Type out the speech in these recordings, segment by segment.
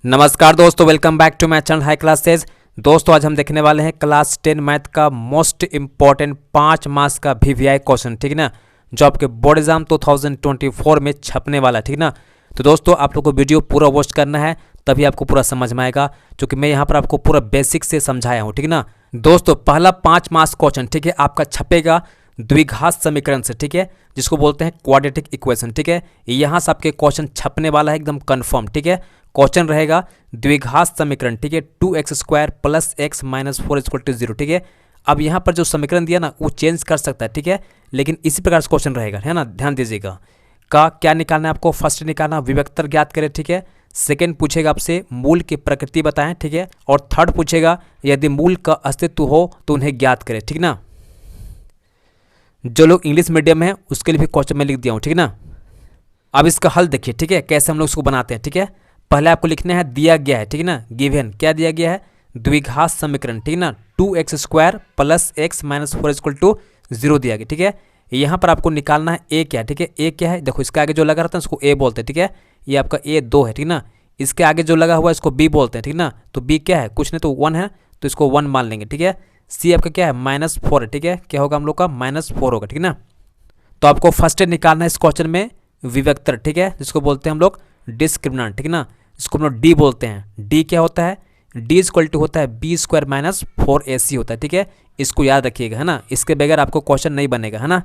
नमस्कार दोस्तों, welcome back to my channel high classes. दोस्तों आज हम देखने वाले हैं क्लास 10 मैथ का मोस्ट इंपॉर्टेंट 5 मार्क्स का वीवीआई क्वेश्चन, ठीक है ना, जो आपके बोर्ड एग्जाम 2024 में छपने वाला है, ठीक है ना। तो दोस्तों आप लोग को वीडियो पूरा वॉच करना है, तभी आपको पूरा समझ में आएगा, क्योंकि मैं यहाँ पर आपको पूरा बेसिक से समझाया हूँ, ठीक है ना। दोस्तों पहला 5 मार्क्स क्वेश्चन, ठीक है, आपका छपेगा द्विघात समीकरण से, ठीक है, जिसको बोलते हैं क्वाड्रेटिक इक्वेशन, ठीक है। यहाँ से आपके क्वेश्चन छपने वाला है एकदम कंफर्म, ठीक है। क्वेश्चन रहेगा द्विघात समीकरण, ठीक है, 2x² + x - 4 = 0, ठीक है। अब यहाँ पर जो समीकरण दिया ना वो चेंज कर सकता है, ठीक है, लेकिन इसी प्रकार से क्वेश्चन रहेगा, है ना, ध्यान दीजिएगा। का क्या निकालना है आपको? फर्स्ट निकालना विभक्तर ज्ञात करें, ठीक है। सेकंड पूछेगा आपसे मूल की प्रकृति बताएं, ठीक है। और थर्ड पूछेगा यदि मूल का अस्तित्व हो तो उन्हें ज्ञात करें, ठीक ना। जो लोग इंग्लिश मीडियम है उसके लिए भी क्वेश्चन में लिख दिया हूँ, ठीक है ना। अब इसका हल देखिए, ठीक है, कैसे हम लोग इसको बनाते हैं, ठीक है। पहले आपको लिखना है दिया गया है, ठीक है ना, गिवन क्या दिया गया है, द्विघात समीकरण, ठीक है ना, 2x² + x - 4 = 0 दिया गया, ठीक है। यहाँ पर आपको निकालना है ए क्या है, ठीक है। ए क्या है, देखो इसके आगे जो लगा रहता है उसको ए बोलते हैं, ठीक है। ये आपका ए 2 है, ठीक है ना। इसके आगे जो लगा हुआ है इसको बी बोलते हैं, ठीक है ना। तो बी क्या है, कुछ नहीं तो 1 है, तो इसको 1 मान लेंगे, ठीक है। सी आपका क्या है -4 है, ठीक है, क्या होगा हम लोग का -4 होगा, ठीक है ना। तो आपको फर्स्ट निकालना है इस क्वेश्चन में विभक्तर, ठीक है, जिसको बोलते हैं हम लोग डिस्क्रिमिनेंट, ठीक है ना। इसको हम लोग डी बोलते हैं। डी क्या होता है, डी = होता है b² - 4ac होता है, ठीक है। इसको याद रखिएगा, है ना, इसके बगैर आपको क्वेश्चन नहीं बनेगा, है ना।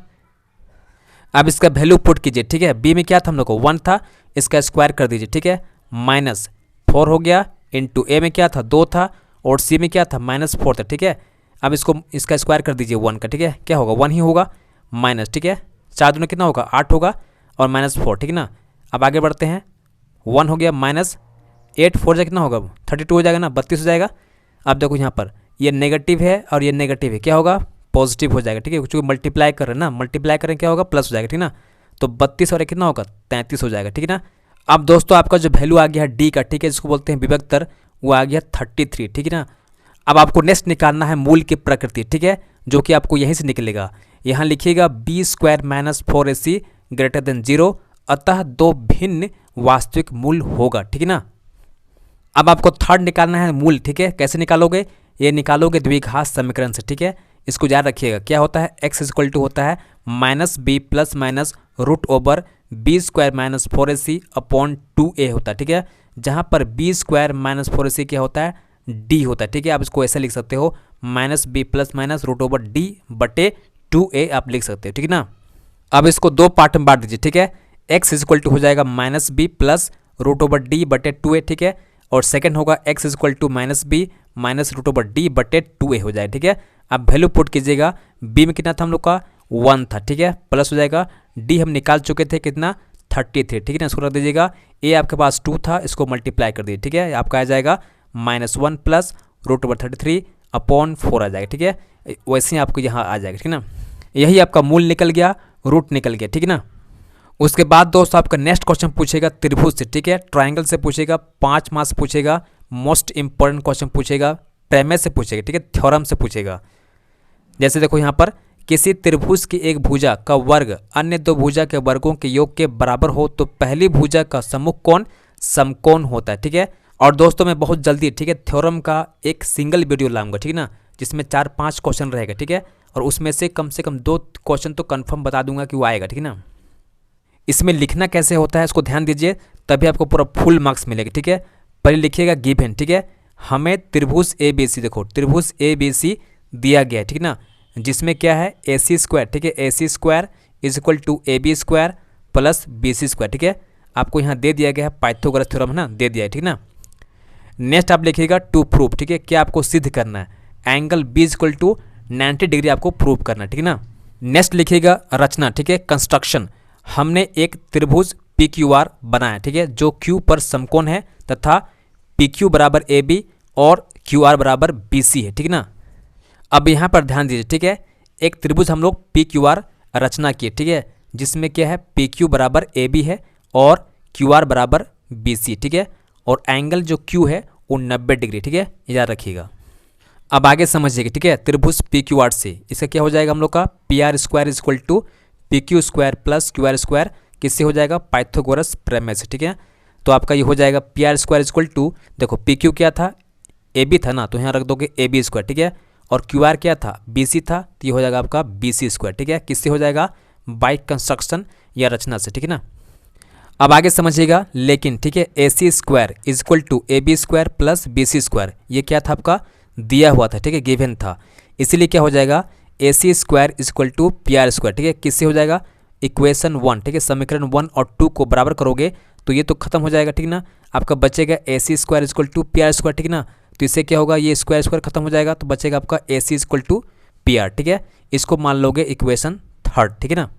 अब इसका वैल्यू पुट कीजिए, ठीक है। बी में क्या था हम लोग को 1 था, इसका स्क्वायर कर दीजिए, ठीक है, -4 हो गया, इंटू ए में क्या था 2 था, और सी में क्या था -4 था, ठीक है। अब इसका स्क्वायर कर दीजिए 1 का, ठीक है, क्या होगा 1 ही होगा, माइनस, ठीक है, 4 दूनी कितना होगा 8 होगा, और -4, ठीक है ना। अब आगे बढ़ते हैं, 1 हो गया, -8 4 जा कितना होगा 32 हो जाएगा ना, 32 हो जाएगा। अब देखो यहाँ पर ये नेगेटिव है और ये नेगेटिव है, क्या होगा पॉजिटिव हो जाएगा, ठीक है, क्योंकि मल्टीप्लाई कर रहे हैं ना, मल्टीप्लाई करें क्या होगा प्लस हो जाएगा, ठीक है ना। तो 32 और कितना होगा 33 हो जाएगा, ठीक है ना। अब दोस्तों आपका जो वैल्यू आ गया है डी का, ठीक है, जिसको बोलते हैं विभक्तर, वो आ गया 33, ठीक है ना। अब आपको नेक्स्ट निकालना है मूल की प्रकृति, ठीक है, जो कि आपको यहीं से निकलेगा। यहाँ लिखिएगा b² - 4ac > 0, अतः दो भिन्न वास्तविक मूल होगा, ठीक है ना। अब आपको थर्ड निकालना है मूल, ठीक है, कैसे निकालोगे, ये निकालोगे द्विघात समीकरण से, ठीक है। इसको याद रखिएगा, क्या होता है x = होता है -b ± √b² - 4ac / 2a होता है, ठीक है। जहाँ पर b² - 4ac क्या होता है d होता है, ठीक है। आप इसको ऐसे लिख सकते हो -b ± √d/ 2a आप लिख सकते हो, ठीक है ना। अब इसको दो पार्ट में बांट दीजिए, ठीक है। x = हो जाएगा -b + √d/ 2a, ठीक है, और सेकंड होगा x = -b - √d/ 2a हो जाएगा, ठीक है। अब वैल्यू पुट कीजिएगा, b में कितना था हम लोग का 1 था, ठीक है, प्लस हो जाएगा, d हम निकाल चुके थे कितना 33, ठीक है ना, इसको रख दीजिएगा। a आपके पास 2 था, इसको मल्टीप्लाई कर दीजिए, ठीक है, आपका आ जाएगा -1 + √33/4 आ जाएगा, ठीक है। वैसे ही आपको यहाँ आ जाएगा, ठीक है ना। यही आपका मूल निकल गया, रूट निकल गया, ठीक है ना। उसके बाद दोस्तों आपका नेक्स्ट क्वेश्चन पूछेगा त्रिभुज से, ठीक है, ट्रायंगल से पूछेगा, 5 मार्क्स पूछेगा, मोस्ट इंपॉर्टेंट क्वेश्चन पूछेगा, प्रमेय से पूछेगा, ठीक है, थ्योरम से पूछेगा। जैसे देखो यहाँ पर किसी त्रिभुज की एक भुजा का वर्ग अन्य दो भुजा के वर्गों के योग के बराबर हो तो पहली भुजा का सम्मुख कोण समकोण होता है, ठीक है। और दोस्तों मैं बहुत जल्दी, ठीक है, थ्योरम का एक सिंगल वीडियो लाऊंगा, ठीक है ना, जिसमें 4-5 क्वेश्चन रहेगा, ठीक है, और उसमें से कम 2 क्वेश्चन तो कंफर्म बता दूंगा कि वो आएगा, ठीक है ना। इसमें लिखना कैसे होता है इसको ध्यान दीजिए, तभी आपको पूरा फुल मार्क्स मिलेगा, ठीक है। पहले लिखिएगा गिवन, ठीक है, हमें त्रिभुज ABC, देखो त्रिभुज ABC दिया गया है, ठीक है ना, जिसमें क्या है AC², ठीक है, AC² = AB² + BC², ठीक है। आपको यहाँ दे दिया गया है पाइथागोरस थ्योरम, है ना, दे दिया है, ठीक है ना। नेक्स्ट आप लिखिएगा टू प्रूफ, ठीक है, क्या आपको सिद्ध करना है, एंगल B = 90 डिग्री आपको प्रूव करना है, ठीक है ना। नेक्स्ट लिखिएगा रचना, ठीक है, कंस्ट्रक्शन, हमने एक त्रिभुज PQR बनाया, ठीक है, जो Q पर समकोण है तथा PQ = AB और QR = BC है, ठीक है ना। अब यहाँ पर ध्यान दीजिए, ठीक है, एक त्रिभुज हम लोग PQR रचना किए, ठीक है, जिसमें क्या है PQ = AB है और QR = BC, ठीक है, और एंगल जो Q है वो 90 डिग्री, ठीक है, याद रखिएगा। अब आगे समझिएगा, ठीक है, त्रिभुज PQR से इसका क्या हो जाएगा हम लोग का PR² = PQ² + QR² किससे हो जाएगा पाइथागोरस प्रमेय से, ठीक है। तो आपका ये हो जाएगा P R square equal to, देखो पी क्यू क्या था, ए बी था ना, तो यहाँ रख दोगे ए बी स्क्वायर, ठीक है। और क्यू आर क्या था, बी सी था, तो ये हो जाएगा आपका बी सी स्क्वायर, ठीक है। किससे हो जाएगा, बाय कंस्ट्रक्शन या रचना से, ठीक है ना। अब आगे समझिएगा, लेकिन ठीक है, A C square is equal to A B square plus B C square, ये क्या था आपका, दिया हुआ था, ठीक है, गिवन था। इसीलिए क्या हो जाएगा, A C square is equal to P R square, ठीक है। किससे हो जाएगा, इक्वेशन 1, ठीक है, समीकरण 1 और 2 को बराबर करोगे तो ये तो खत्म हो जाएगा, ठीक ना। आपका बचेगा A C square is equal to P R square, ठीक ना। तो इससे क्या होगा, ये स्क्वायर स्क्वायर खत्म हो जाएगा, तो बचेगा आपका ए C equal to P are, ठीक है। इसको मान लोगे इक्वेशन 3, ठीक है ना।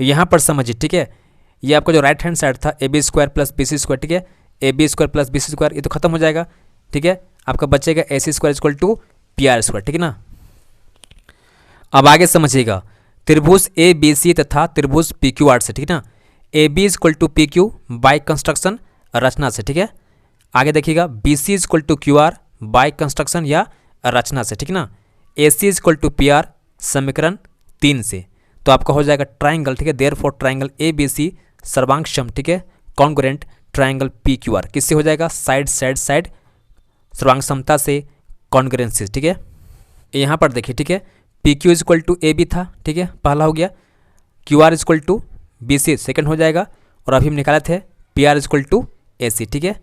यहाँ पर समझिए, ठीक है, ये आपका जो राइट हैंड साइड था A B square plus B C square, ठीक है, A B square plus B C square, ये तो खत्म हो जाएगा, ठीक है। आपका बचेगा A C square equal to P R square, ठीक है ना। अब आगे समझिएगा, त्रिभुज ए बी सी तथा त्रिभुज पी क्यू आर से, ठीक है ना। A B equal to P Q by construction रचना से, ठीक है। आगे देखिएगा, B C equal to Q R by construction या रचना से, ठीक है ना। A C equal to P R समीकरण 3 से, तो आपका हो जाएगा ट्राइंगल, ठीक है, therefore triangle A B C सर्वांगसम, ठीक है, congruent triangle P Q R, किससे हो जाएगा, साइड साइड साइड सर्वांग समता से, कॉन्ग्रुएंसी, ठीक है। यहाँ पर देखिए, ठीक है, P Q is equal to A B था, ठीक है, पहला हो गया, Q R is equal to B C second हो जाएगा, और अभी हम निकाले थे P R is equal to A C, ठीक है।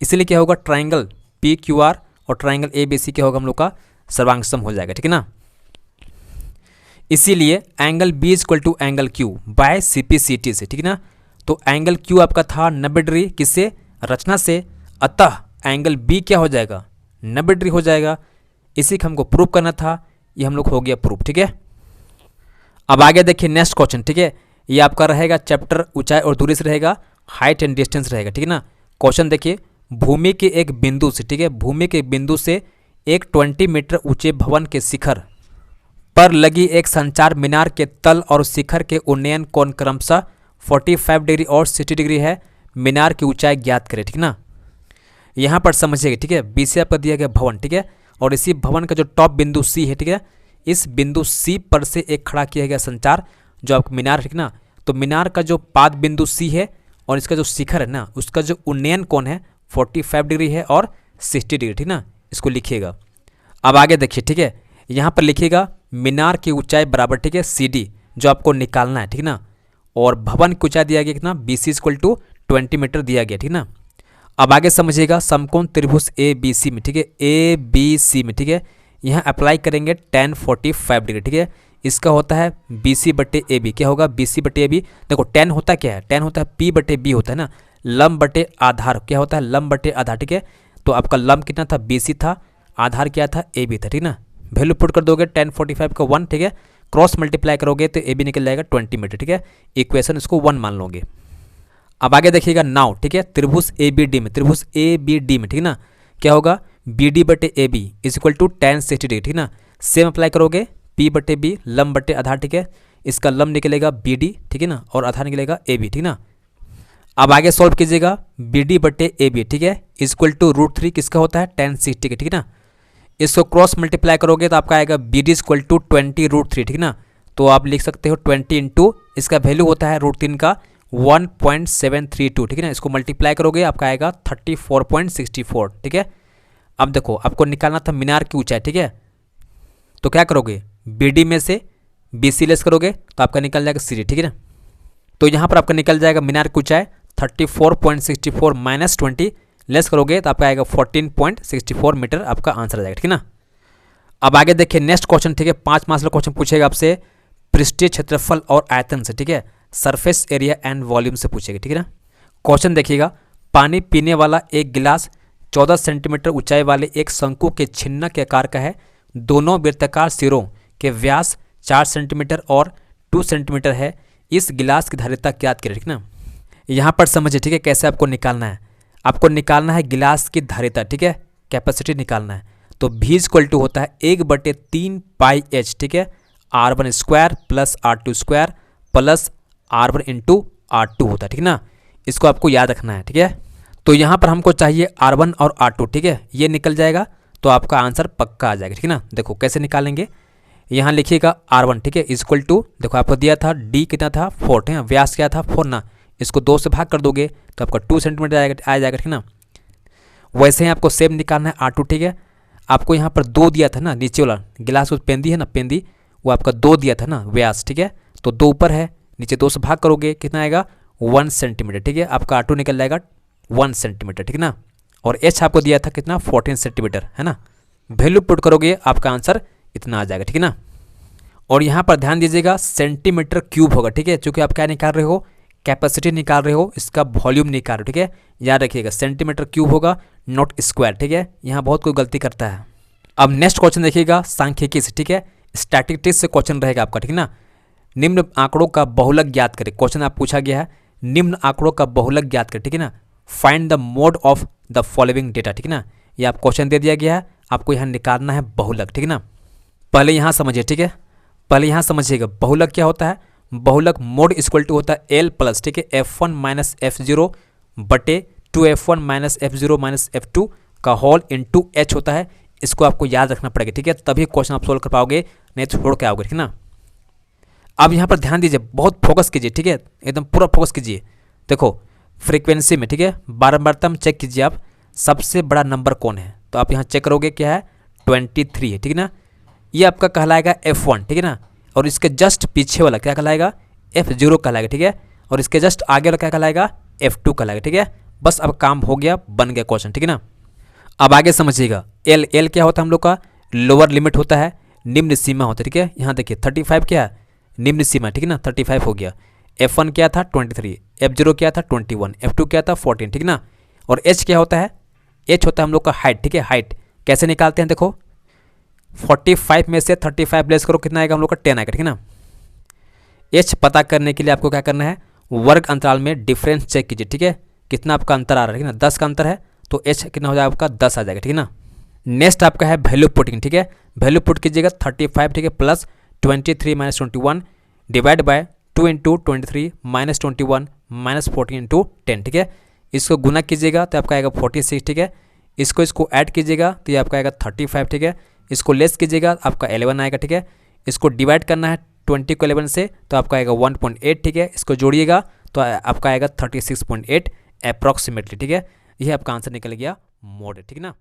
इसलिए क्या होगा, ट्राइंगल पी क्यू आर और ट्राइंगल ए बी सी क्या होगा, हम लोग का सर्वांगसम हो जाएगा, ठीक है ना। इसीलिए angle B is equal to angle Q by C P C T से, ठीक है ना। तो एंगल क्यू आपका था 90 डिग्री, किससे, रचना से, अतः एंगल बी क्या हो जाएगा, 90 डिग्री हो जाएगा। इसी को हमको प्रूव करना था, ये हम लोग हो गया प्रूफ, ठीक है। अब आगे देखिए नेक्स्ट क्वेश्चन, ठीक है, ये आपका रहेगा चैप्टर ऊंचाई और दूरी से रहेगा, हाइट एंड डिस्टेंस रहेगा, ठीक है ना। क्वेश्चन देखिए, भूमि के एक बिंदु से, ठीक है, भूमि के बिंदु से एक 20 मीटर ऊंचे भवन के शिखर पर लगी एक संचार मीनार के तल और शिखर के उन्नयन कोण क्रमशः 45 डिग्री और 60 डिग्री है, मीनार की ऊंचाई ज्ञात करें, ठीक ना। यहाँ पर समझिएगा, ठीक है, बी से आपका दिया गया भवन, ठीक है, और इसी भवन का जो टॉप बिंदु सी है, ठीक है, इस बिंदु सी पर से एक खड़ा किया गया संचार जो आपका मीनार, ठीक ना। तो मीनार का जो पाद बिंदु सी है और इसका जो शिखर है ना, उसका जो उन्नयन कोण है 45 डिग्री है और 60 डिग्री, ठीक ना। इसको लिखिएगा। अब आगे देखिए, ठीक है, यहाँ पर लिखिएगा मीनार की ऊंचाई बराबर, ठीक है, सी डी जो आपको निकालना है, ठीक ना। और भवन की ऊंचाई दिया गया कितना, B C equal to 20 metre दिया गया, ठीक ना। अब आगे समझिएगा, समकोण त्रिभुज ए बी सी में, ठीक है, ए बी सी में, ठीक है, यहाँ अप्लाई करेंगे tan 45 डिग्री, ठीक है। इसका होता है बी सी बटे ए बी, क्या होगा, बी सी बटे ए बी। देखो tan होता क्या है, tan होता है पी बटे बी होता है ना, लंब बटे आधार, क्या होता है, लंब बटे आधार, ठीक है। तो आपका लंब कितना था, बी सी था, आधार क्या था, ए बी था, ठीक ना। वैल्यू पुट कर दोगे tan 45 का 1, ठीक है, क्रॉस मल्टीप्लाई करोगे तो ए बी निकल जाएगा 20 मीटर, ठीक है। इक्वेशन इसको 1 मान लोगे। अब आगे देखिएगा नाउ, ठीक है, त्रिभुज ए बी डी में, त्रिभुज ए बी डी में, ठीक है ना, क्या होगा, बी डी बटे A B is equal to tan 60 degree, ठीक ना। सेम अप्लाई करोगे, पी बटे बी लंब बटे आधार, ठीक है, इसका लंब निकलेगा बी डी, ठीक है ना, और आधार निकलेगा ए बी, ठीक ना। अब आगे सॉल्व कीजिएगा, बी डी बटे ए बी, ठीक है, इज इक्वल टू √3 किसका होता है, tan 60 का, ठीक है ना। इसको क्रॉस मल्टीप्लाई करोगे तो आपका आएगा बी डी इक्वल टू 20√3, ठीक ना। तो आप लिख सकते हो 20 इंटू इसका वैल्यू होता है √3 का 1.732, ठीक है ना। इसको मल्टीप्लाई करोगे आपका आएगा 34.64, ठीक है। अब देखो आपको निकालना था मीनार की ऊंचाई, ठीक है, तो क्या करोगे, बी डी में से बी सी लेस करोगे तो आपका निकल जाएगा सी डी, ठीक है ना। तो यहाँ पर आपका निकल जाएगा मीनार की ऊंचाई 34.64 माइनस 20 लेस करोगे तो आपका आएगा 14.64 मीटर, आपका आंसर आ जाएगा, ठीक है ना। अब आगे देखिए नेक्स्ट क्वेश्चन, ठीक है, 5 मार्क्स का क्वेश्चन पूछेगा आपसे पृष्ठीय क्षेत्रफल और आयतन से, ठीक है, सरफेस एरिया एंड वॉल्यूम से पूछेगा, ठीक है ना। क्वेश्चन देखिएगा, पानी पीने वाला एक गिलास 14 सेंटीमीटर ऊंचाई वाले एक शंकु के छिन्न के आकार का है, दोनों वृत्ताकार सिरों के व्यास 4 सेंटीमीटर और 2 सेंटीमीटर है, इस गिलास की धारिता ज्ञात करें, ठीक ना। यहाँ पर समझिए, ठीक है, कैसे आपको निकालना है, आपको निकालना है गिलास की धारिता, ठीक है, कैपेसिटी निकालना है। तो v इक्वल टू होता है 1/3 पाई एच, ठीक है, R1 square plus R2 square plus R1 into R2 होता है, ठीक ना। इसको आपको याद रखना है, ठीक है। तो यहाँ पर हमको चाहिए R1 और R2, ठीक है, ये निकल जाएगा तो आपका आंसर पक्का आ जाएगा, ठीक है ना। देखो कैसे निकालेंगे, यहाँ लिखिएगा R1, ठीक है, इक्वल टू, देखो आपको दिया था D कितना था 4, ठीक है, व्यास क्या था 4 ना, इसको 2 से भाग कर दोगे तो आपका 2 सेंटीमीटर आ जाएगा, ठीक ना। वैसे ही आपको सेम निकालना है R2, ठीक है। आपको यहाँ पर 2 दिया था ना, नीचे वाला गिलास उस पेंदी है ना, पेंदी वो आपका 2 दिया था ना व्यास, ठीक है। तो 2 ऊपर है, नीचे 2 से भाग करोगे कितना आएगा 1 सेंटीमीटर, ठीक है। आपका R2 निकल जाएगा 1 सेंटीमीटर, ठीक ना। और H आपको दिया था कितना 14 सेंटीमीटर, है ना। वैल्यू पुट करोगे आपका आंसर इतना आ जाएगा, ठीक है ना। और यहाँ पर ध्यान दीजिएगा सेंटीमीटर क्यूब होगा, ठीक है। चूँकि आप क्या निकाल रहे हो, कैपेसिटी निकाल रहे हो, इसका वॉल्यूम निकाल रहे हो, ठीक है। याद रखिएगा सेंटीमीटर क्यूब होगा, नॉट स्क्वायर, ठीक है। यहाँ बहुत कोई गलती करता है। अब नेक्स्ट क्वेश्चन देखिएगा सांख्यिकी से, ठीक है। स्टैटिस्टिक्स से क्वेश्चन रहेगा आपका, ठीक ना। निम्न आंकड़ों का बहुलक ज्ञात करें, क्वेश्चन आप पूछा गया है निम्न आंकड़ों का बहुलक ज्ञात करें, ठीक है ना। Find the mode of the following data, ठीक है ना। ये आप क्वेश्चन दे दिया गया है, आपको यहाँ निकालना है बहुलक, ठीक है ना। पहले यहाँ समझिए, ठीक है। पहले यहाँ समझिएगा बहुलक क्या होता है। बहुलक मोड इक्वल टू होता है एल प्लस, ठीक है, F1 माइनस F0 बटे 2F1 minus F0 minus F2 का होल इंटू H होता है। इसको आपको याद रखना पड़ेगा, ठीक है, तभी क्वेश्चन आप सोल्व कर पाओगे, नहीं तो छोड़ के आओगे, ठीक ना। अब यहाँ पर ध्यान दीजिए, बहुत फोकस कीजिए, ठीक है, एकदम पूरा फोकस कीजिए। देखो फ्रीक्वेंसी में, ठीक है, बारंबारता चेक कीजिए आप सबसे बड़ा नंबर कौन है। तो आप यहाँ चेक करोगे क्या है 23 है, ठीक है ना। ये आपका कहलाएगा F1, ठीक है ना। और इसके जस्ट पीछे वाला क्या कहलाएगा F0 कहलाएगा, ठीक है। और इसके जस्ट आगे वाला क्या कहलाएगा F2 कहलाएगा, ठीक है। बस अब काम हो गया, बन गया क्वेश्चन, ठीक है ना। अब आगे समझिएगा एल क्या होता है हम लोग का लोअर लिमिट होता है, निम्न सीमा होता है, ठीक है। यहाँ देखिए 35 क्या है निम्न सीमा, ठीक है ना, 35 हो गया। F1 क्या था 23, F0 क्या था 21, F2 क्या था 14, ठीक ना। और H क्या होता है, H होता है हम लोग का हाइट, ठीक है। हाइट कैसे निकालते हैं, देखो 45 में से 35 लेस करो कितना आएगा हम लोग का 10 आएगा, ठीक है ना। H पता करने के लिए आपको क्या करना है वर्ग अंतराल में डिफरेंस चेक कीजिए, ठीक है, कितना आपका अंतर आ रहा है, ठीक है ना। 10 का अंतर है तो H कितना हो जाएगा आपका 10 आ जाएगा, ठीक है ना। नेक्स्ट आपका है वैल्यू पुटिंग, ठीक है। वैल्यू पुट कीजिएगा 35, ठीक है, plus 23 minus 21 divide by 2 into 23 minus 21 minus 14 into 10, ठीक है। इसको गुना कीजिएगा तो आपका आएगा 46, ठीक है। इसको ऐड कीजिएगा तो ये आपका आएगा 35, ठीक है। इसको लेस कीजिएगा आपका 11 आएगा, ठीक है। इसको डिवाइड करना है 20 को 11 से तो आपका आएगा 1.8, ठीक है। इसको जोड़िएगा तो आपका आएगा 36.8 अप्रॉक्सीमेटली, ठीक है। यह आपका आंसर निकल गया मोड, ठीक है ना।